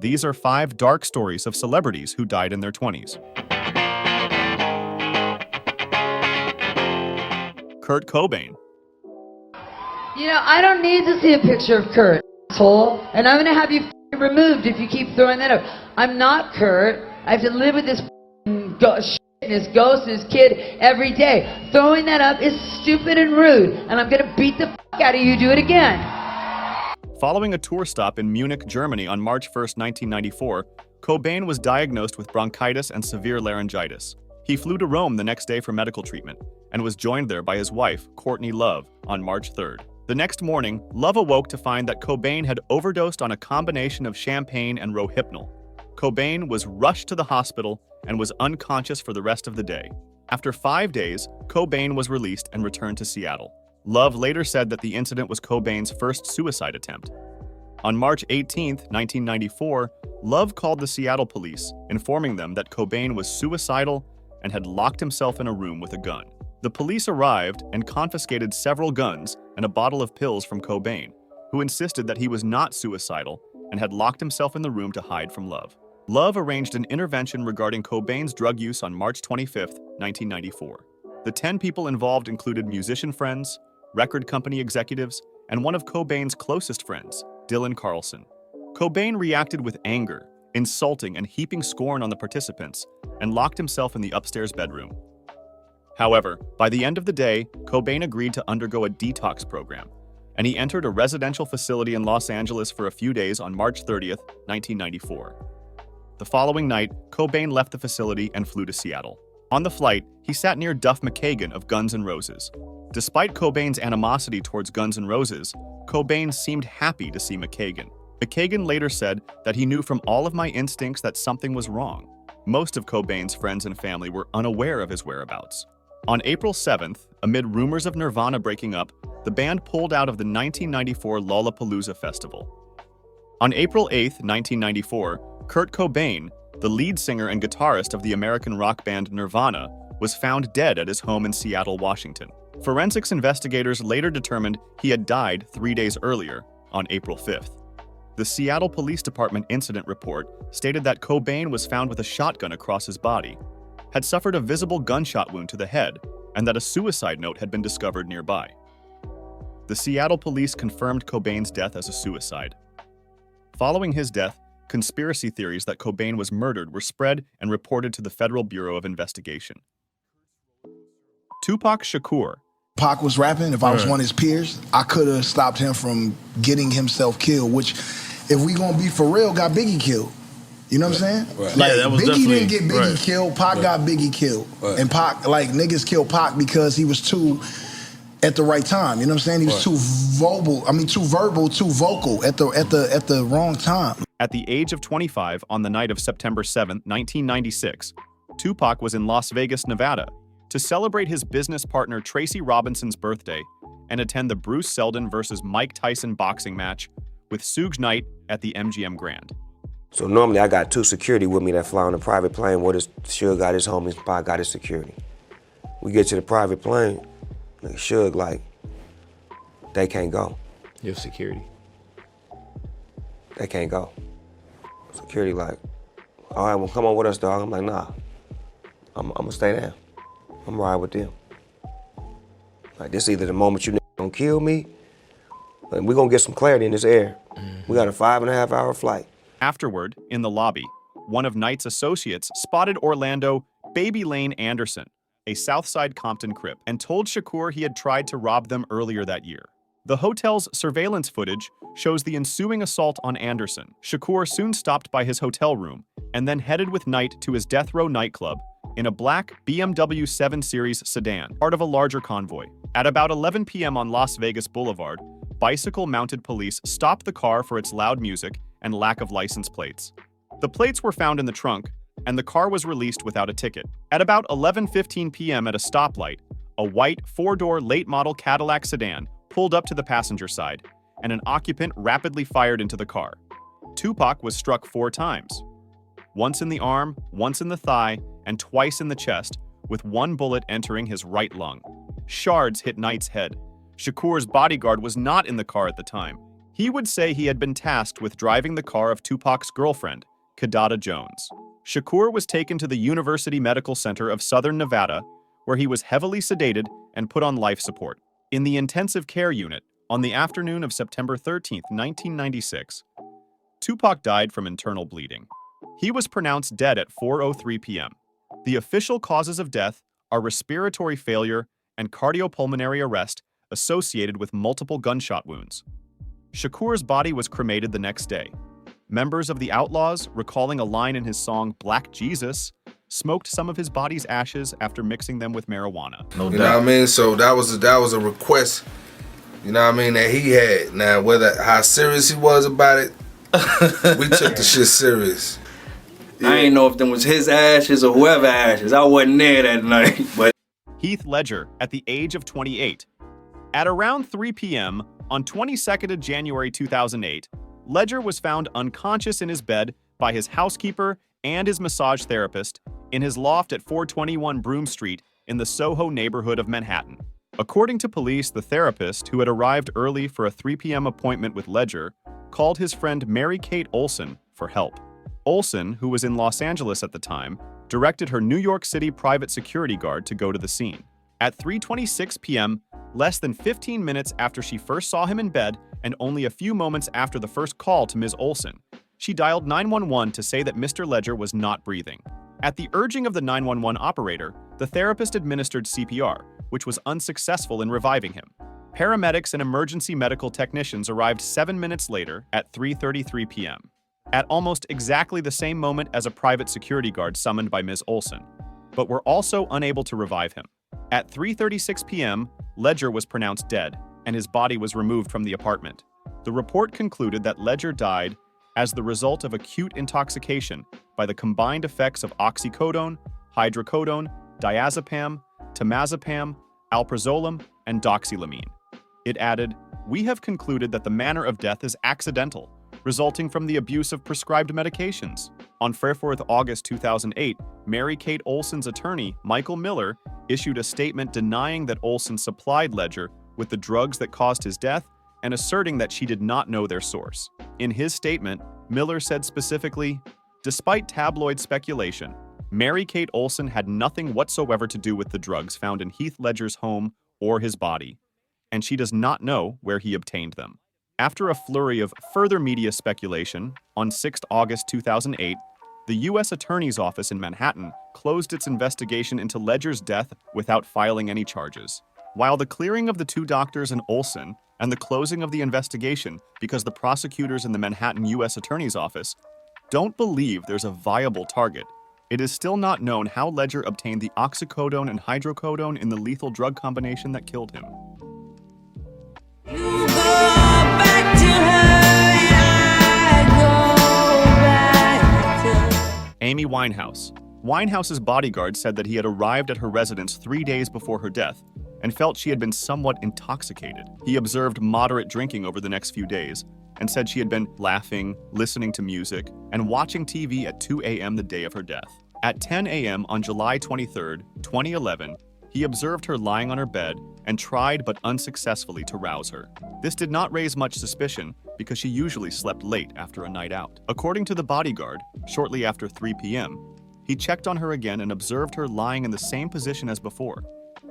These are 5 dark stories of celebrities who died in their 20s. Kurt Cobain. You know, I don't need to see a picture of Kurt, asshole. And I'm gonna have you removed if you keep throwing that up. I'm not Kurt. I have to live with this shit and his ghost and his kid every day. Throwing that up is stupid and rude, and I'm gonna beat the out of you. Do it again. Following a tour stop in Munich, Germany on March 1, 1994, Cobain was diagnosed with bronchitis and severe laryngitis. He flew to Rome the next day for medical treatment and was joined there by his wife, Courtney Love, on March 3rd. The next morning, Love awoke to find that Cobain had overdosed on a combination of champagne and Rohypnol. Cobain was rushed to the hospital and was unconscious for the rest of the day. After 5 days, Cobain was released and returned to Seattle. Love later said that the incident was Cobain's first suicide attempt. On March 18, 1994, Love called the Seattle police, informing them that Cobain was suicidal and had locked himself in a room with a gun. The police arrived and confiscated several guns and a bottle of pills from Cobain, who insisted that he was not suicidal and had locked himself in the room to hide from Love. Love arranged an intervention regarding Cobain's drug use on March 25, 1994. The 10 people involved included musician friends, record company executives, and one of Cobain's closest friends, Dylan Carlson. Cobain reacted with anger, insulting and heaping scorn on the participants, and locked himself in the upstairs bedroom. However, by the end of the day, Cobain agreed to undergo a detox program, and he entered a residential facility in Los Angeles for a few days on March 30, 1994. The following night, Cobain left the facility and flew to Seattle. On the flight, he sat near Duff McKagan of Guns N' Roses. Despite Cobain's animosity towards Guns N' Roses, Cobain seemed happy to see McKagan. McKagan later said that he knew from all of my instincts that something was wrong. Most of Cobain's friends and family were unaware of his whereabouts. On April 7th, amid rumors of Nirvana breaking up, the band pulled out of the 1994 Lollapalooza festival. On April 8, 1994, Kurt Cobain, the lead singer and guitarist of the American rock band Nirvana, was found dead at his home in Seattle, Washington. Forensics investigators later determined he had died 3 days earlier, on April 5th. The Seattle Police Department incident report stated that Cobain was found with a shotgun across his body, had suffered a visible gunshot wound to the head, and that a suicide note had been discovered nearby. The Seattle police confirmed Cobain's death as a suicide. Following his death, conspiracy theories that Cobain was murdered were spread and reported to the Federal Bureau of Investigation. Tupac Shakur. Pac was rapping. If I was one of his peers, I could have stopped him from getting himself killed, which, if we gonna be for real, got Biggie killed. You know what I'm saying? Right. Like, Yeah, that was Biggie didn't get Biggie right. killed. Pac got Biggie killed. Right. And Pac, like, niggas killed Pac because he was too at the right time. You know what I'm saying? He was too verbal, too vocal at the wrong time. At the age of 25, on the night of September 7, 1996, Tupac was in Las Vegas, Nevada, to celebrate his business partner Tracy Robinson's birthday and attend the Bruce Seldon versus Mike Tyson boxing match with Suge Knight at the MGM Grand. So normally I got 2 security with me that fly on a private plane where Suge got his homies, Pac got his security. We get to the private plane, nigga Suge like, they can't go. Your security. They can't go. Security like, all right, well come on with us, dog. I'm like, nah, I'm gonna stay down. I'm ride with them. Like this either the moment you gonna kill me, like, we gonna get some clarity in this air. We got a 5.5 hour flight. Afterward, in the lobby, one of Knight's associates spotted Orlando Baby Lane Anderson, a Southside Compton Crip, and told Shakur he had tried to rob them earlier that year. The hotel's surveillance footage shows the ensuing assault on Anderson. Shakur soon stopped by his hotel room and then headed with Knight to his Death Row nightclub in a black BMW 7 Series sedan, part of a larger convoy. At about 11 p.m. on Las Vegas Boulevard, bicycle-mounted police stopped the car for its loud music and lack of license plates. The plates were found in the trunk, and the car was released without a ticket. At about 11:15 p.m. at a stoplight, a white 4-door late-model Cadillac sedan pulled up to the passenger side, and an occupant rapidly fired into the car. Tupac was struck 4 times, once in the arm, once in the thigh, and twice in the chest, with one bullet entering his right lung. Shards hit Knight's head. Shakur's bodyguard was not in the car at the time. He would say he had been tasked with driving the car of Tupac's girlfriend, Kidada Jones. Shakur was taken to the University Medical Center of Southern Nevada, where he was heavily sedated and put on life support. In the intensive care unit, on the afternoon of September 13, 1996, Tupac died from internal bleeding. He was pronounced dead at 4:03 p.m. The official causes of death are respiratory failure and cardiopulmonary arrest associated with multiple gunshot wounds. Shakur's body was cremated the next day. Members of the Outlaws, recalling a line in his song Black Jesus, smoked some of his body's ashes after mixing them with marijuana. You know what I mean? So that was a request, you know what I mean, that he had. Now, how serious he was about it, we took the shit serious. I ain't know if them was his ashes or whoever ashes. I wasn't there that night, but... Heath Ledged, at the age of 28. At around 3 p.m. on 22nd of January 2008, Ledged was found unconscious in his bed by his housekeeper and his massage therapist in his loft at 421 Broome Street in the Soho neighborhood of Manhattan. According to police, the therapist, who had arrived early for a 3 p.m. appointment with Ledged, called his friend Mary Kate Olsen for help. Olsen, who was in Los Angeles at the time, directed her New York City private security guard to go to the scene. At 3:26 p.m., less than 15 minutes after she first saw him in bed and only a few moments after the first call to Ms. Olsen, she dialed 911 to say that Mr. Ledged was not breathing. At the urging of the 911 operator, the therapist administered CPR, which was unsuccessful in reviving him. Paramedics and emergency medical technicians arrived 7 minutes later at 3:33 p.m. at almost exactly the same moment as a private security guard summoned by Ms. Olsen, but were also unable to revive him. At 3:36 p.m., Ledged was pronounced dead, and his body was removed from the apartment. The report concluded that Ledged died as the result of acute intoxication by the combined effects of oxycodone, hydrocodone, diazepam, temazepam, alprazolam, and doxylamine. It added, "We have concluded that the manner of death is accidental, resulting from the abuse of prescribed medications." On 4th August 2008, Mary Kate Olsen's attorney, Michael Miller, issued a statement denying that Olsen supplied Ledged with the drugs that caused his death and asserting that she did not know their source. In his statement, Miller said specifically, "Despite tabloid speculation, Mary Kate Olsen had nothing whatsoever to do with the drugs found in Heath Ledger's home or his body, and she does not know where he obtained them." After a flurry of further media speculation, on 6 August 2008, the U.S. Attorney's Office in Manhattan closed its investigation into Ledger's death without filing any charges. While the clearing of the two doctors and Olsen and the closing of the investigation because the prosecutors in the Manhattan U.S. Attorney's Office don't believe there's a viable target, it is still not known how Ledged obtained the oxycodone and hydrocodone in the lethal drug combination that killed him. Amy Winehouse. Winehouse's bodyguard said that he had arrived at her residence 3 days before her death and felt she had been somewhat intoxicated. He observed moderate drinking over the next few days and said she had been laughing, listening to music, and watching TV at 2 a.m. the day of her death. At 10 a.m. on July 23, 2011, he observed her lying on her bed and tried but unsuccessfully to rouse her. This did not raise much suspicion because she usually slept late after a night out. According to the bodyguard, shortly after 3 p.m., he checked on her again and observed her lying in the same position as before,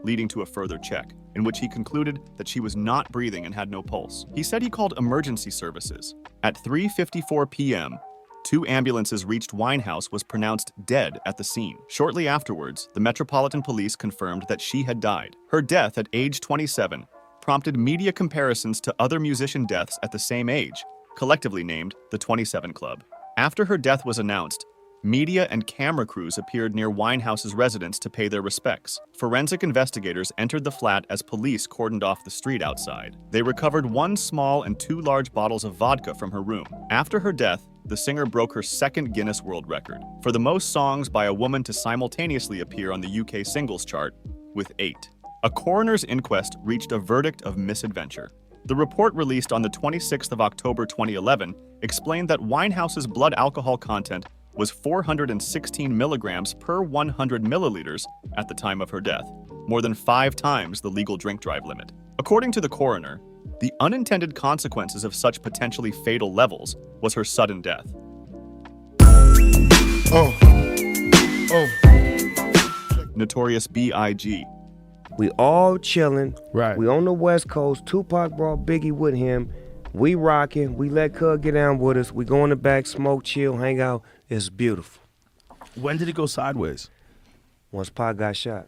leading to a further check, in which he concluded that she was not breathing and had no pulse. He said he called emergency services. At 3:54 p.m., 2 ambulances reached Winehouse was pronounced dead at the scene. Shortly afterwards, the Metropolitan Police confirmed that she had died. Her death at age 27 prompted media comparisons to other musician deaths at the same age, collectively named the 27 Club. After her death was announced, media and camera crews appeared near Winehouse's residence to pay their respects. Forensic investigators entered the flat as police cordoned off the street outside. They recovered 1 small and 2 large bottles of vodka from her room. After her death, the singer broke her second Guinness World Record for the most songs by a woman to simultaneously appear on the UK singles chart, with 8. A coroner's inquest reached a verdict of misadventure. The report released on the 26th of October 2011 explained that Winehouse's blood alcohol content was 416 milligrams per 100 milliliters at the time of her death, more than 5 times the legal drink drive limit. According to the coroner, The unintended consequences of such potentially fatal levels was her sudden death. Notorious B.I.G. We all chilling. Right. We on the West Coast. Tupac brought Biggie with him. We rocking. We let Cub get down with us. We go in the back, smoke, chill, hang out. It's beautiful. When did it go sideways? Once Pac got shot.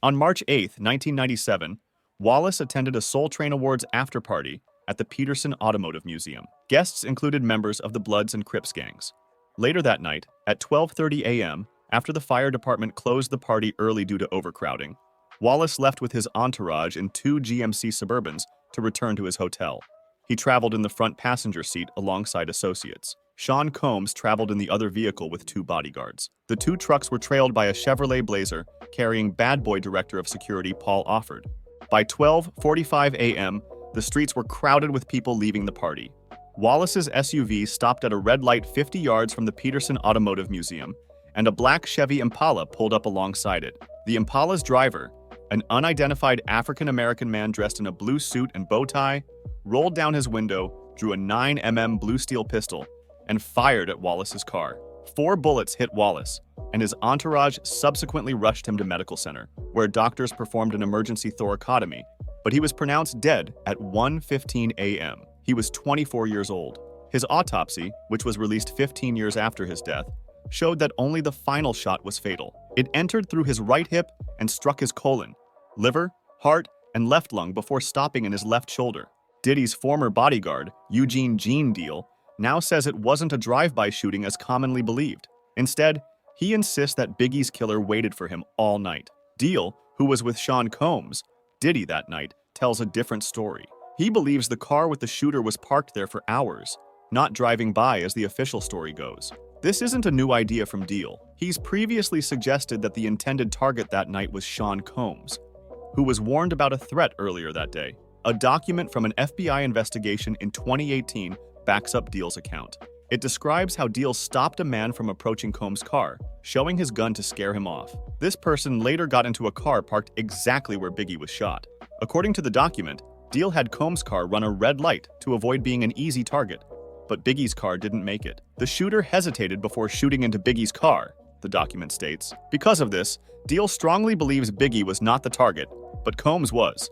On March 8th, 1997, Wallace attended a Soul Train Awards after-party at the Peterson Automotive Museum. Guests included members of the Bloods and Crips gangs. Later that night, at 12:30 a.m., after the fire department closed the party early due to overcrowding, Wallace left with his entourage in 2 GMC Suburbans to return to his hotel. He traveled in the front passenger seat alongside associates. Sean Combs traveled in the other vehicle with 2 bodyguards. The 2 trucks were trailed by a Chevrolet Blazer carrying Bad Boy Director of Security Paul Offord. By 12:45 a.m., the streets were crowded with people leaving the party. Wallace's SUV stopped at a red light 50 yards from the Peterson Automotive Museum, and a black Chevy Impala pulled up alongside it. The Impala's driver, an unidentified African-American man dressed in a blue suit and bow tie, rolled down his window, drew a 9mm blue steel pistol, and fired at Wallace's car. 4 bullets hit Wallace, and his entourage subsequently rushed him to medical center, where doctors performed an emergency thoracotomy, but he was pronounced dead at 1:15 a.m. He was 24 years old. His autopsy, which was released 15 years after his death, showed that only the final shot was fatal. It entered through his right hip and struck his colon, liver, heart, and left lung before stopping in his left shoulder. Diddy's former bodyguard, Eugene "Gene" Deal, now says it wasn't a drive-by shooting as commonly believed. Instead, he insists that Biggie's killer waited for him all night. Deal, who was with Sean Combs, Diddy that night, tells a different story. He believes the car with the shooter was parked there for hours, not driving by as the official story goes. This isn't a new idea from Deal. He's previously suggested that the intended target that night was Sean Combs, who was warned about a threat earlier that day. A document from an FBI investigation in 2018 backs up Deal's account. It describes how Deal stopped a man from approaching Combs' car, showing his gun to scare him off. This person later got into a car parked exactly where Biggie was shot. According to the document, Deal had Combs' car run a red light to avoid being an easy target, but Biggie's car didn't make it. The shooter hesitated before shooting into Biggie's car, the document states. Because of this, Deal strongly believes Biggie was not the target, but Combs was.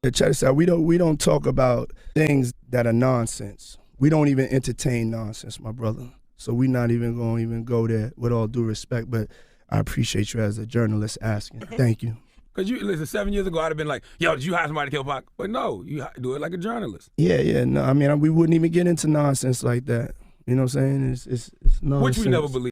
Check this out. We don't talk about things that are nonsense. We don't even entertain nonsense, my brother. So we're not even going to go there, with all due respect, but I appreciate you as a journalist asking. Thank you. Because you listen, 7 years ago, I'd have been like, yo, did you hire somebody to kill Pac? But no, you do it like a journalist. Yeah, no, I mean, we wouldn't even get into nonsense like that. You know what I'm saying? It's nonsense. Which we never believe.